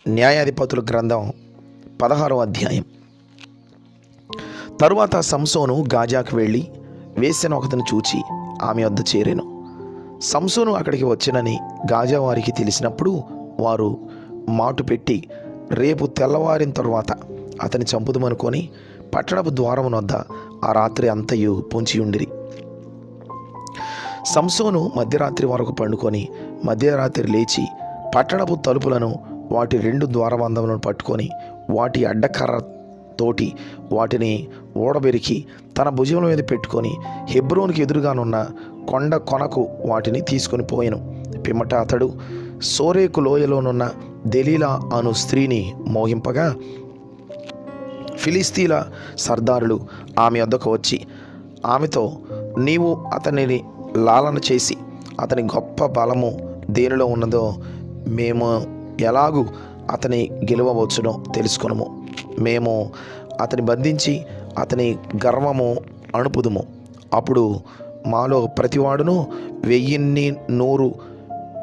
న్యాయాధిపతుల గ్రంథం 16వ అధ్యాయం. తరువాత సంసోను గాజాకు వెళ్ళి వేశ్యను ఒకతను చూచి ఆమె వద్ద చేరెను. సంసోను అక్కడికి వచ్చెనని గాజా వారికి తెలిసినప్పుడు వారు మాటు పెట్టి రేపు తెల్లవారిన తరువాత అతని చంపుదమనుకొని పట్టణపు ద్వారమునొద్ద ఆ రాత్రి అంతయు పొంచియుండిరి. సంసోను మధ్యరాత్రి వరకు పండుకొని మధ్యరాత్రి లేచి పట్టణపు తలుపులను వాటి 2 ద్వారబంధములను పట్టుకొని వాటి అడ్డకర్ర తోటి వాటిని ఓడబెరికి తన భుజముల మీద పెట్టుకొని హెబ్రోనుకి ఎదురుగానున్న కొండ కొనకు వాటిని తీసుకొని పోయెను. పిమ్మట అతడు సోరేకు లోయలోనున్న దెలీలా అను స్త్రీని మోహింపగా ఫిలిస్తీన్ల సర్దారులు ఆమె వద్దకు వచ్చి ఆమెతో, నీవు అతనిని లాలన చేసి అతని గొప్ప బలము దేనిలో ఉన్నదో మేము ఎలాగూ అతని గెలవవచ్చునో తెలుసుకొనుము. మేము అతని బంధించి అతని గర్వము అణుపుదుము. అప్పుడు మాలో ప్రతివాడును 1100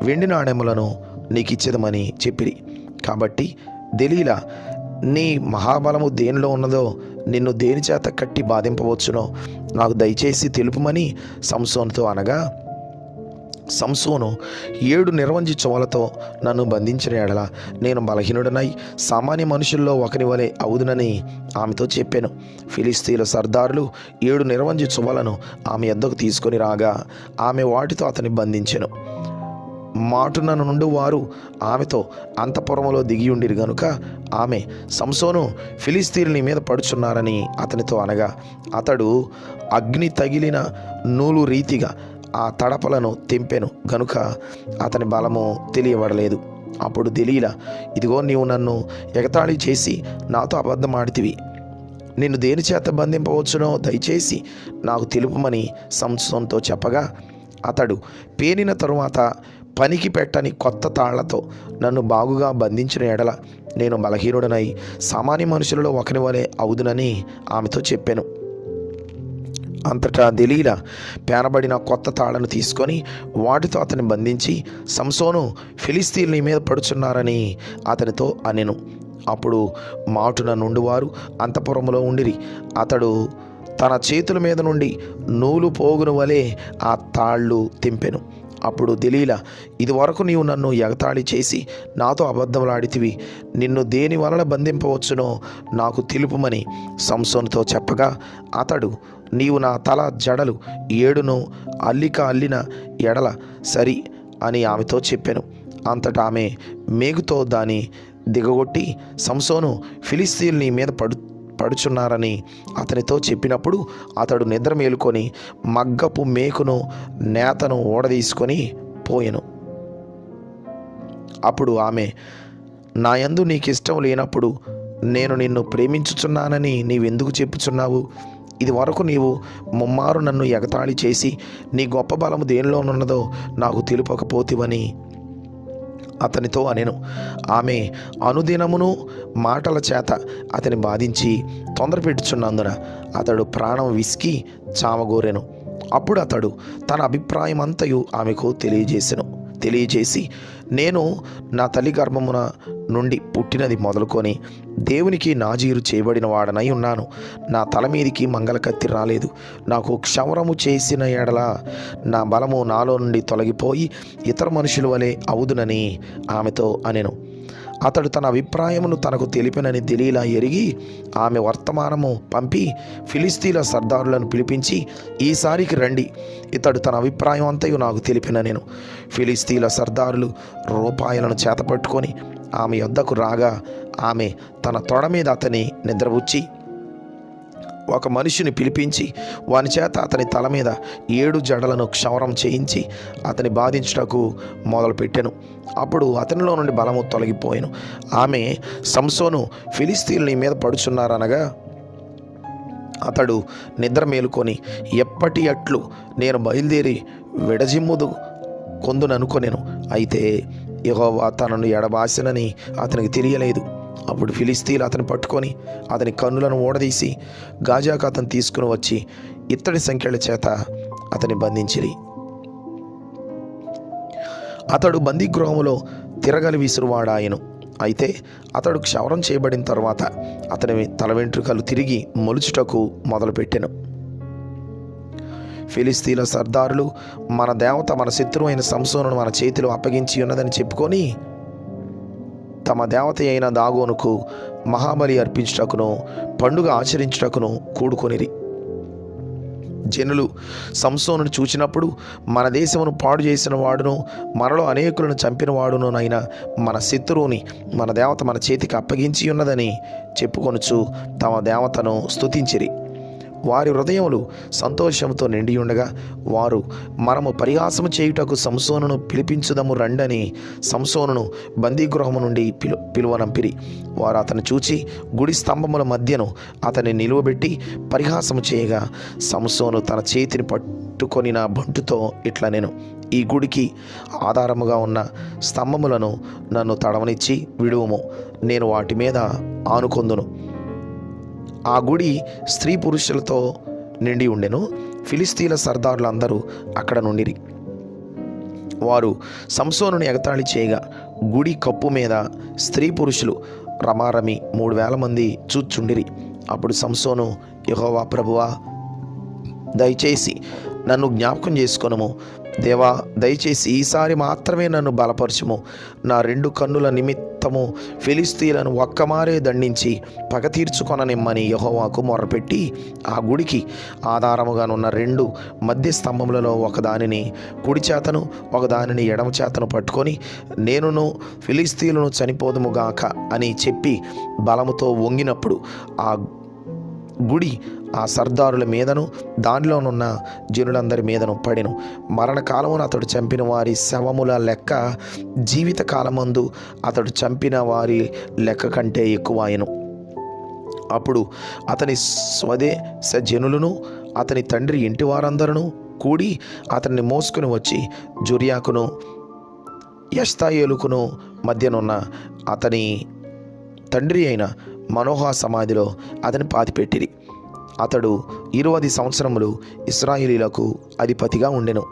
వెండి నాణెములను నీకు ఇచ్చేదమని చెప్పిరి. కాబట్టి దెలీలా, నీ మహాబలము దేనిలో ఉన్నదో నిన్ను దేని చేత కట్టి బాధింపవచ్చునో నాకు దయచేసి తెలుపుమని సంసోనుతో అనగా, సంసోను 7 నిర్వంజి చోలతో నన్ను బంధించిన ఎడల నేను బలహీనుడనై సామాన్య మనుషుల్లో ఒకని వలె అవుదునని ఆమెతో చెప్పాను. ఫిలిస్తీన్ల సర్దారులు 7 నిర్వంజి చువలను ఆమె యొద్దకు తీసుకొని రాగా ఆమె వాటితో అతన్ని బంధించెను. మాటున నుండి వారు ఆమెతో అంతఃపురములో దిగియుండిరి గనుక ఆమె, సంసోను, ఫిలిస్తీన్లు నీ మీద పడుచున్నారని అతనితో అనగా అతడు అగ్ని తగిలిన నూలు రీతిగా ఆ తడపలను తెంపెను గనుక అతని బలము తెలియబడలేదు. అప్పుడు దెలీలా, ఇదిగో నీవు నన్ను ఎగతాళి చేసి నాతో అబద్ధమాడితివి. నిన్ను దేని చేత బంధింపవచ్చునో దయచేసి నాకు తెలుపుమని సంసోనుతో చెప్పగా అతడు, పేనిన తరువాత పనికి పెట్టని కొత్త తాళ్లతో నన్ను బాగుగా బంధించిన ఎడల నేను బలహీనుడనై సామాన్య మనుషులలో ఒకని వలె అవుదునని ఆమెతో చెప్పాను. అంతటా దెలీలా పేనబడిన కొత్త తాళ్లను తీసుకొని వాటితో అతన్ని బంధించి, సంసోను, ఫిలిస్తీన్లు నీ మీద పడుచున్నారని అతనితో అనెను. అప్పుడు మాటున నుండి వారు అంతఃపురములో ఉండిరి. అతడు తన చేతుల మీద నుండి నూలు పోగును వలె ఆ తాళ్ళు తెంపెను. అప్పుడు దెలీలా, ఇదివరకు నీవు నన్ను ఎగతాళి చేసి నాతో అబద్ధములాడితివి. నిన్ను దేని వలన బంధింపవచ్చునో నాకు తెలుపుమని సంసోనుతో చెప్పగా అతడు, నీవు నా తల జడలు 7 అల్లిన ఎడల సరి అని ఆమెతో చెప్పాను. అంతటా ఆమె మేగుతో దాన్ని దిగగొట్టి, సంసోను, ఫిలిస్తీన్లు నీ మీద పడుచున్నారని అతనితో చెప్పినప్పుడు అతడు నిద్ర మేలుకొని మగ్గపు మేకును నేతను ఓడదీసుకొని పోయెను. అప్పుడు ఆమె, నా యందు నీకిష్టం లేనప్పుడు నేను నిన్ను ప్రేమించుచున్నానని నీవెందుకు చెప్పుచున్నావు? ఇది వరకు నీవు ముమ్మారు నన్ను ఎగతాళి చేసి నీ గొప్ప బలము దేనిలోనున్నదో నాకు తెలుపకపోతివని అతనితో అనెను. ఆమె అనుదినమును మాటల చేత అతని బాధించి తొందర పెట్టుచున్నందున అతడు ప్రాణం విసికి చావగోరెను. అప్పుడు అతడు తన అభిప్రాయం అంతయు ఆమెకు తెలియజేసి, నేను నా తల్లి గర్భమున నుండి పుట్టినది మొదలుకొని దేవునికి నాజీరు చేయబడిన వాడనై ఉన్నాను. నా తల మీదికి మంగళకత్తి రాలేదు. నాకు క్షవరము చేసిన ఎడల నా బలము నాలో నుండి తొలగిపోయి ఇతర మనుషుల వలె అవుదునని ఆమెతో అనెను. అతడు తన అభిప్రాయమును తనకు తెలిపినని దెలీలా ఎరిగి ఆమె వర్తమానము పంపి ఫిలిస్తీన్ల సర్దారులను పిలిపించి, ఈసారికి రండి, ఇతడు తన అభిప్రాయం అంతయు నాకు తెలిపిన నేను. ఫిలిస్తీన్ల సర్దారులు రూపాయలను చేతపట్టుకొని ఆమె యొద్దకు రాగా ఆమె తన తొడ మీద అతని నిద్రపుచ్చి ఒక మనిషిని పిలిపించి వాని చేత అతని తల మీద 7 జడలను క్షవరం చేయించి అతని బాధించుటకు మొదలుపెట్టెను. అప్పుడు అతనిలో నుండి బలము తొలగిపోయాను. ఆమె, సంసోను, ఫిలిస్తీన్లు నీ మీద పడుచున్నారనగా అతడు నిద్ర మేలుకొని ఎప్పటి అట్లు నేను బయలుదేరి విడజిమ్ముదు కొందుననుకొనెను. అయితే యెహోవా తనను ఎడబాసెనని అతనికి తెలియలేదు. అప్పుడు ఫిలిస్తీన్లు అతని పట్టుకొని అతని కన్నులను ఊడదీసి గాజాకు అతను తీసుకుని వచ్చి ఇత్తడి సంఖ్యల చేత అతని బంధించిరి. అతడు బందీగృహములో తిరగలి విసురువాడాయను. అయితే అతడు క్షవరం చేయబడిన తర్వాత అతని తల వెంట్రుకలు తిరిగి మొలుచుటకు మొదలుపెట్టెను. ఫిలిస్తీన్ల సర్దారులు, మన దేవత మన శత్రువు అయిన సంసోనును మన చేతిలో అప్పగించి ఉన్నదని చెప్పుకొని తమ దేవత అయిన దాగోనుకు మహాబలి అర్పించుటకును పండుగ ఆచరించుటకును కూడుకొనిరి. జనులు సంసోనును చూచినప్పుడు, మన దేశమును పాడు చేసిన వాడును మనలో అనేకులను చంపిన వాడునైన మన శత్రువుని మన దేవత మన చేతికి అప్పగించి ఉన్నదని చెప్పుకొనుచు తమ దేవతను స్తుతించిరి. వారి హృదయములు సంతోషంతో నిండి ఉండగా వారు, మనము పరిహాసము చేయుటకు సంసోనును పిలిపించుదము రండని సంసోనును బందీగృహము నుండి పిలువనంపిరి. వారు అతను చూచి గుడి స్తంభముల మధ్యను అతన్ని నిలువబెట్టి పరిహాసము చేయగా, సంసోను తన చేతిని పట్టుకొనిన బంటుతో ఇట్లా, నేను ఈ గుడికి ఆధారముగా ఉన్న స్తంభములను నన్ను తడవనిచ్చి విడువము, నేను వాటి మీద ఆనుకొందును. ఆ గుడి స్త్రీ పురుషులతో నిండి ఉండెను. ఫిలిస్తీన్ల సర్దారులందరూ అక్కడ నుండిరి. వారు సంసోనుని ఎగతాళి చేయగా గుడి కప్పు మీద స్త్రీ పురుషులు రమారమి 3,000 మంది చూచుండిరి. అప్పుడు సంసోను, యెహోవా ప్రభువా, దయచేసి నన్ను జ్ఞాపకం చేసుకొనుము. దేవా, దయచేసి ఈసారి మాత్రమే నన్ను బలపరచుము. నా 2 కన్నుల నిమిత్తము ఫిలిస్తీన్లను ఒక్కమారే దండించి పగ తీర్చుకొననిమ్మని యెహోవాకు మొర్రపెట్టి, ఆ గుడికి ఆధారముగానున్న 2 మధ్య స్తంభములలో ఒకదానిని కుడి చేతను ఒకదానిని ఎడమ చేతను పట్టుకొని, నేనును ఫిలిస్తీన్లను చనిపోదుముగాక అని చెప్పి బలముతో వంగినప్పుడు ఆ గుడి ఆ సర్దారుల మీదను దానిలోనున్న జనులందరి మీదను పడెను. మరణకాలమున అతడు చంపిన వారి శవముల లెక్క జీవిత కాలమందు అతడు చంపిన వారి లెక్క కంటే ఎక్కువాయెను. అప్పుడు అతని స్వదేశ జనులను అతని తండ్రి ఇంటి వారందరూ కూడి అతన్ని మోసుకుని వచ్చి జొర్యాకును ఎష్తాయేలుకును మధ్యనున్న అతని తండ్రి అయిన మనోహా సమాధిలో అతని పాతిపెట్టిరి. అతడు 20 సంవత్సరములు ఇశ్రాయేలీలకు అధిపతిగా ఉండెను.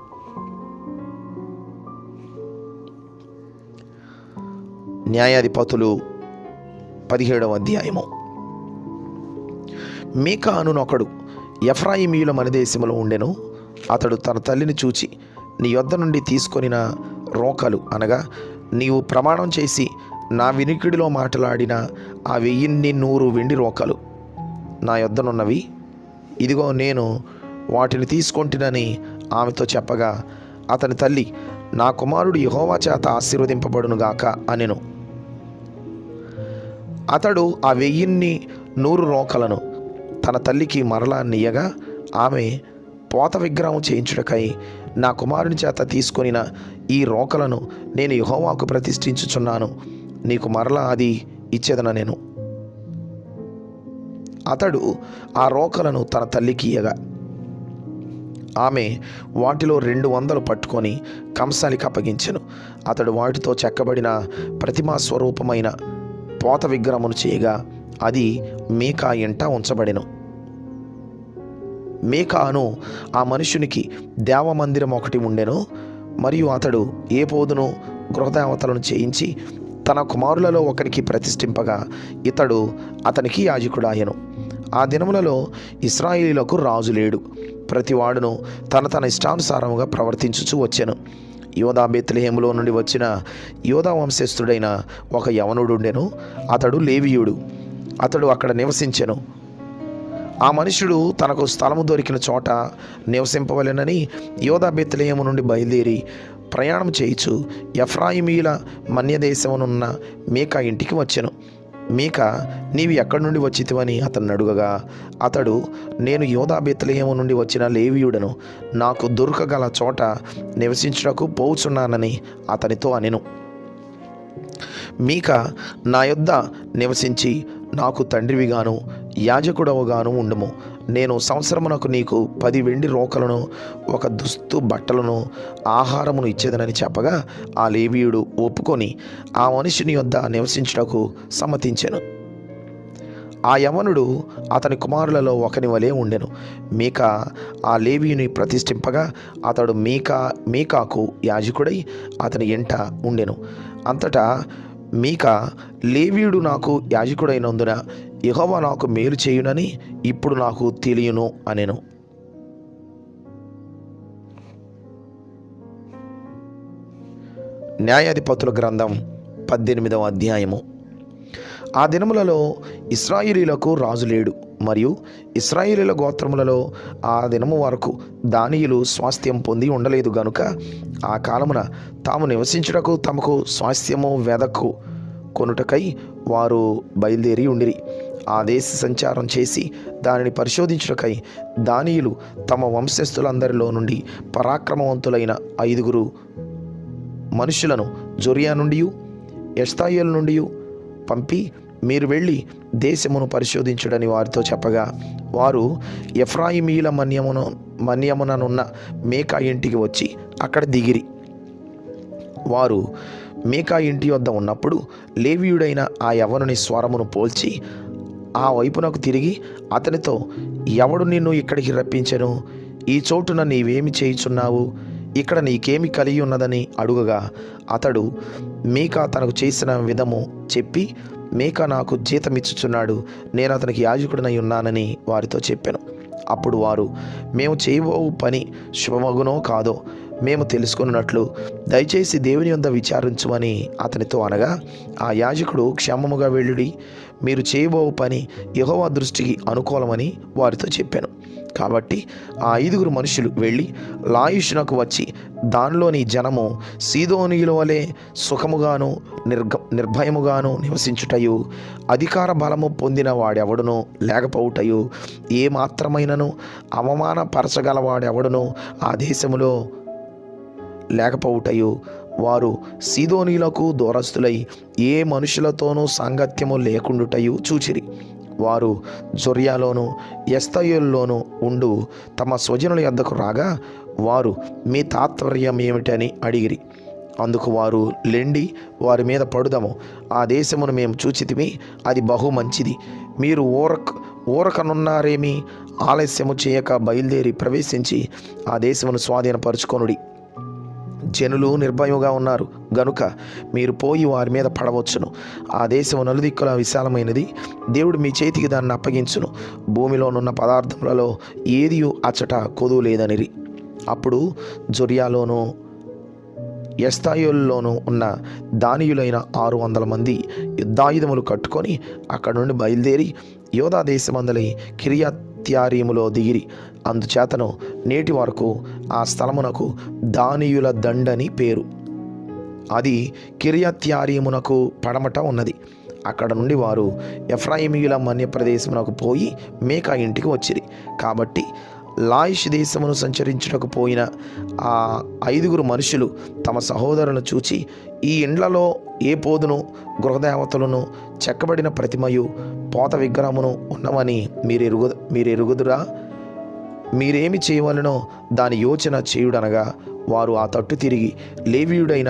న్యాయాధిపతులు 17వ అధ్యాయము. మీకా అనునొకడు ఎఫ్రాయిమీయుల మనదేశములో ఉండెను. అతడు తన తల్లిని చూచి, నీ యొద్ద నుండి తీసుకొనిన రోకలు అనగా నీవు ప్రమాణం చేసి నా వినికిడిలో మాట్లాడిన ఆ 1100 వెండి రోకలు నా యొద్దనున్నవి, ఇదిగో నేను వాటిని తీసుకొంటినని ఆమెతో చెప్పగా, అతని తల్లి, నా కుమారుడు యెహోవా చేత ఆశీర్వదింపబడునుగాక అనెను. అతడు ఆ 1100 రోకలను తన తల్లికి మరలా నీయగా, ఆమె పోత విగ్రహం చేయించుటకై, నా కుమారుని చేత తీసుకొనిన ఈ రోకలను నేను యెహోవాకు ప్రతిష్ఠించుచున్నాను, నీకు మరలా అది ఇచ్చేదన నేను. అతడు ఆ రోకలను తన తల్లికి ఇయ్యగా, ఆమె వాటిలో 200 పట్టుకొని కంసాలికి అప్పగించెను. అతడు వాటితో చెక్కబడిన ప్రతిమా స్వరూపమైన పోత విగ్రహమును చేయగా అది మీకా ఇంట ఉంచబడెను. మీకాను ఆ మనుషునికి దేవమందిరం ఒకటి ఉండెను. మరియు అతడు ఏ పోదును గృహదేవతలను చేయించి తన కుమారులలో ఒకరికి ప్రతిష్ఠింపగా ఇతడు అతనికి యాజకుడాయెను. ఆ దినములలో ఇశ్రాయేలీలకు రాజు లేడు. ప్రతివాడును తన ఇష్టానుసారముగా ప్రవర్తించుచు వచ్చెను. యోదా బేత్లెహేములో నుండి వచ్చిన యోదా వంశస్థుడైన ఒక యవనుడుండెను. అతడు లేవీయుడు. అతడు అక్కడ నివసించెను. ఆ మనుషుడు తనకు స్థలము దొరికిన చోట నివసింపవలెనని యోదా బేత్లెహేము నుండి బయలుదేరి ప్రయాణం చేయుచు ఎఫ్రాయిమీయుల మన్యదేశమునున్న మీకా ఇంటికి వచ్చెను. మీకా, నీవు ఎక్కడి నుండి వచ్చితివని అతన్ని అడుగగా, అతడు, నేను యోదా బేత్లెహేము నుండి వచ్చిన లేవీయుడను, నాకు దొరకగల చోట నివసించుటకు పోవుచున్నానని అతనితో అనెను. మీకా, నా యొద్ద నివసించి నాకు తండ్రివిగాను యాజకుడవుగాను ఉండుము. నేను సంవత్సరమునకు నీకు 10 వెండి రోకలను, 1 దుస్తు బట్టలను, ఆహారమును ఇచ్చేదనని చెప్పగా, ఆ లేవీయుడు ఒప్పుకొని ఆ మనుషుని యొద్ద నివసించుటకు సమ్మతించెను. ఆ యవనుడు అతని కుమారులలో ఒకని వలె ఉండెను. మీకా ఆ లేవీయుని ప్రతిష్ఠింపగా అతడు మీకాకు యాజకుడై అతని ఇంట ఉండెను. అంతటా మీకా, లేవీయుడు నాకు యాజకుడైనందున యెహోవా నాకు మేలు చేయునని ఇప్పుడు నాకు తెలియను అనెను. న్యాయాధిపతుల గ్రంథం 18వ అధ్యాయము. ఆ దినములలో ఇశ్రాయేలీయులకు రాజు లేడు, మరియు ఇశ్రాయేలీయుల గోత్రములలో ఆ దినము వరకు దానియులు స్వాస్థ్యం పొంది ఉండలేదు గనుక ఆ కాలమున తాము నివసించుటకు తమకు స్వాస్థ్యము వెదకు కొనుటకై వారు బయలుదేరి ఉండిరి. ఆ దేశ సంచారం చేసి దానిని పరిశోధించుటకై దానియులు తమ వంశస్థులందరిలో నుండి పరాక్రమవంతులైన 5 మనుషులను జొరియా నుండి ఎష్తాయోలు నుండి పంపి, మీరు వెళ్ళి దేశమును పరిశోధించుడని వారితో చెప్పగా, వారు ఎఫ్రాయిమీల మన్యముననున్న మేకా ఇంటికి వచ్చి అక్కడ దిగిరి. వారు మేకా ఇంటి వద్ద ఉన్నప్పుడు లేవీయుడైన ఆ యవ్వనుని స్వరమును పోల్చి ఆ వైపునకు తిరిగి అతనితో, ఎవడు నిన్ను ఇక్కడికి రప్పించెను? ఈ చోటున నీవేమి చేయుచున్నావు? ఇక్కడ నీకేమి కలిగి ఉన్నదని అడుగగా, అతడు మీకా తనకు చేసిన విధము చెప్పి, మీకా నాకు జీతమిచ్చుచున్నాడు, నేను అతనికి యాజకుడినై ఉన్నానని వారితో చెప్పాను. అప్పుడు వారు, మేము చేయబోవు పని శుభమగునో కాదో మేము తెలుసుకున్నట్లు దయచేసి దేవుని యొద్ద విచారించుమని అతనితో అనగా, ఆ యాజకుడు, క్షేమముగా వెళ్ళుడి, మీరు చేయబోవు పని యెహోవా దృష్టికి అనుకూలమని వారితో చెప్పాను. కాబట్టి ఆ 5 మనుషులు వెళ్ళి లాయిషునకు వచ్చి దానిలోని జనము సీదోనీయుల వలె సుఖముగాను నిర్భయముగాను నివసించుటయు, అధికార బలము పొందిన వాడెవడును లేకపోవుటయు, ఏ మాత్రమైనను అవమానపరచగలవాడెవడును ఆ దేశములో లేకపోవుటయు, వారు సీదోనీయులకు దూరస్తులై ఏ మనుషులతోనూ సాంగత్యము లేకుండుటయు చూచిరి. వారు జొర్యాలోను ఎస్తయోల్లోనూ ఉండు తమ స్వజనుల యొద్దకు రాగా, వారు, మీ తాత్పర్యం ఏమిటని అడిగిరి. అందుకు వారు, లెండి, వారి మీద పడుదము. ఆ దేశమును మేము చూచితిమి, అది బహు మంచిది. మీరు ఊరకనున్నారేమి? ఆలస్యము చేయక బయలుదేరి ప్రవేశించి ఆ దేశమును స్వాధీనపరుచుకొనుడి. జనులు నిర్భయముగా ఉన్నారు గనుక మీరు పోయి వారి మీద పడవచ్చును. ఆ దేశము నలుదిక్కుల విశాలమైనది, దేవుడు మీ చేతికి దాన్ని అప్పగించును. భూమిలోనున్న పదార్థములలో ఏది అచ్చట కొదువు లేదనిరి. అప్పుడు జొర్యాలోను ఎస్తాయోల్లోనూ ఉన్న దానియులైన 600 మంది యుద్ధాయుధములు కట్టుకొని అక్కడ నుండి బయలుదేరి యోధా దేశమందలి కిర్యత్యారీములో దిగిరి. అందుచేతను నేటి వరకు ఆ స్థలమునకు దానియుల దండని పేరు. అది కిర్యత్యారీమునకు పడమట ఉన్నది. అక్కడ నుండి వారు ఎఫ్రాయిమీయుల మన్య ప్రదేశమునకు పోయి మేకా ఇంటికి వచ్చిరి. కాబట్టి లాయిష్ దేశమును సంచరించుటకు పోయిన ఆ 5 మనుషులు తమ సహోదరులను చూచి, ఈ ఇండ్లలో ఏ పోదును, గృహదేవతలను, చెక్కబడిన ప్రతిమయు, పోత విగ్రహమును ఉన్నవని మీరెరుగుదురా? మీరేమి చేయవలనో దాని యోచన చేయుడనగా, వారు ఆ తట్టు తిరిగి లేవీయుడైన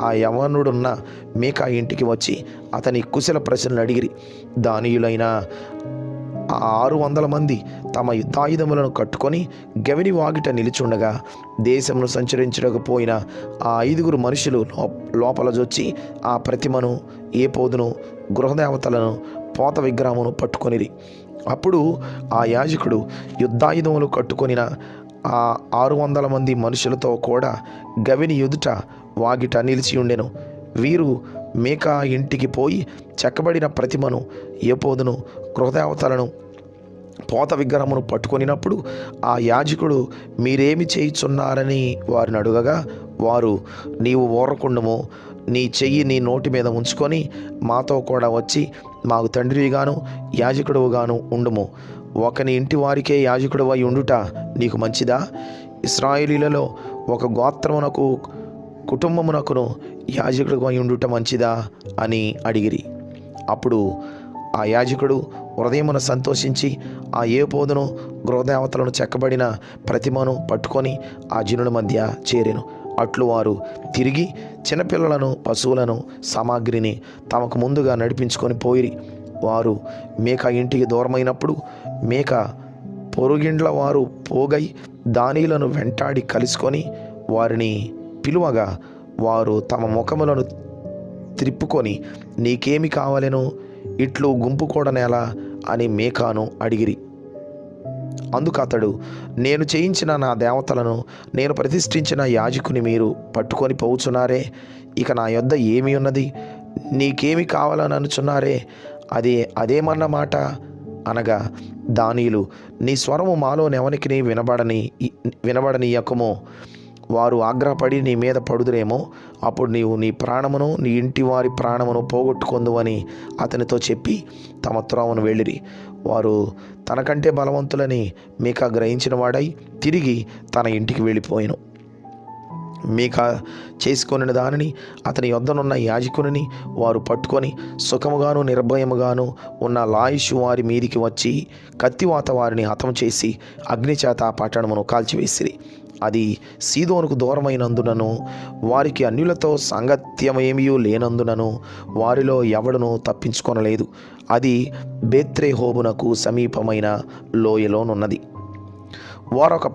ఆ యవనుడున్న మేకా ఇంటికి వచ్చి అతని కుశల ప్రశ్నలు అడిగిరి. దానియులైన ఆ 600 మంది తమ యుద్ధాయుధములను కట్టుకొని గవిని వాగిట నిలుచుండగా, దేశమును సంచరించడానికి పోయిన ఆ 5 మనుషులు లోపల జొచ్చి ఆ ప్రతిమను, ఏ పోదును, గృహదేవతలను, పోత విగ్రహమును పట్టుకొనిరి. అప్పుడు ఆ యాజకుడు యుద్ధాయుధములు కట్టుకొనిన ఆ 600 మంది మనుషులతో కూడా గవిని ఎదుట వాగిట నిలిచి ఉండెను. వీరు మేకా ఇంటికి పోయి చెక్కబడిన ప్రతిమను, ఏపోదును, గృహదేవతలను, పోత విగ్రహమును పట్టుకొనినప్పుడు ఆ యాజకుడు, మీరేమి చేయుచున్నారని వారిని అడుగగా, వారు, నీవు ఊరకుండము, నీ చెయ్యి నీ నోటి మీద ఉంచుకొని మాతో కూడా వచ్చి మాకు తండ్రిగాను యాజకుడుగాను ఉండుము. ఒకని ఇంటి వారికే యాజకుడువై ఉండుట నీకు మంచిదా? ఇశ్రాయేలీలలో ఒక గోత్రమునకు కుటుంబమునకును యాజకుడుగా ఉండుట మంచిదా అని అడిగిరి. అప్పుడు ఆ యాజకుడు హృదయమున సంతోషించి ఆ ఏపోదును, గృహదేవతలను, చెక్కబడిన ప్రతిమను పట్టుకొని ఆ జనుల మధ్య చేరెను. అట్లు వారు తిరిగి చిన్నపిల్లలను, పశువులను, సామాగ్రిని తమకు ముందుగా నడిపించుకొని పోయిరి. వారు మేకా ఇంటికి దూరమైనప్పుడు మేకా పొరుగిండ్ల వారు పోగై దానిలను వెంటాడి కలుసుకొని వారిని పిలువగా, వారు తమ ముఖములను త్రిప్పుకొని, నీకేమి కావలెను, ఇట్లు గుంపు కూడనేలా అని మేకాను అడిగిరి. అందుకు అతడు, నేను చేయించిన నా దేవతలను, నేను ప్రతిష్ఠించిన యాజకుని మీరు పట్టుకొని పోవుచున్నారే, ఇక నా యొద్ద ఏమి ఉన్నది, నీకేమి కావాలని అనుచున్నారే, అదేమన్న మాట అనగా, దానియేలు, నీ స్వరము మాలోనెవనికి వినబడనీయకమో, వారు ఆగ్రహపడి నీ మీద పడుదురేమో, అప్పుడు నీవు నీ ప్రాణమును నీ ఇంటి వారి ప్రాణమును పోగొట్టుకొందువని అతనితో చెప్పి తమ త్రోవను వెళ్ళిరి. వారు తనకంటే బలవంతులని మీకా గ్రహించిన వాడై తిరిగి తన ఇంటికి వెళ్ళిపోయాను. మీకా చేసుకొనిన దానిని అతని యొద్దనున్న యాజకుని వారు పట్టుకొని సుఖముగాను నిర్భయముగాను ఉన్న లాయిషు వారి మీదికి వచ్చి కత్తివాత వారిని హతం చేసి అగ్నిచేత ఆ పట్టణమును కాల్చివేసిరి. అది సీదోనుకు దూరమైనందునను వారికి అన్యులతో సాంగత్యమేమీ లేనందునను వారిలో ఎవడును తప్పించుకొనలేదు. అది బేత్రెహోబునకు సమీపమైన లోయలోనున్నది. వారొక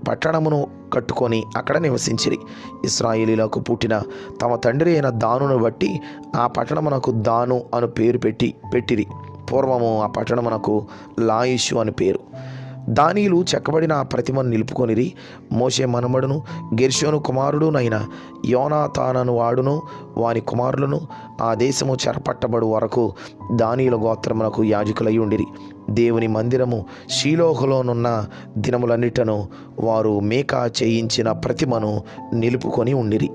పట్టణమును కట్టుకొని అక్కడ నివసించిరి. ఇశ్రాయేలీలకు పుట్టిన తమ తండ్రి అయిన దానును బట్టి ఆ పట్టణమునకు దాను అను పేరు పెట్టిరి. పూర్వము ఆ పట్టణమునకు లాయిషు అని పేరు. దానియేలు చెక్కబడిన ఆ ప్రతిమను నిలుపుకొనిరి. మోషే మనుమడును గెర్షోను కుమారుడునైన యోనాతానను వాడును వాని కుమారులను ఆ దేశము చెరపట్టబడు వరకు దానియేలు గోత్రమునకు యాజకులై ఉండిరి. దేవుని మందిరము షీలోహులోనున్న దినములన్నిటను వారు మేకా చేయించిన ప్రతిమను నిలుపుకొని ఉండిరి.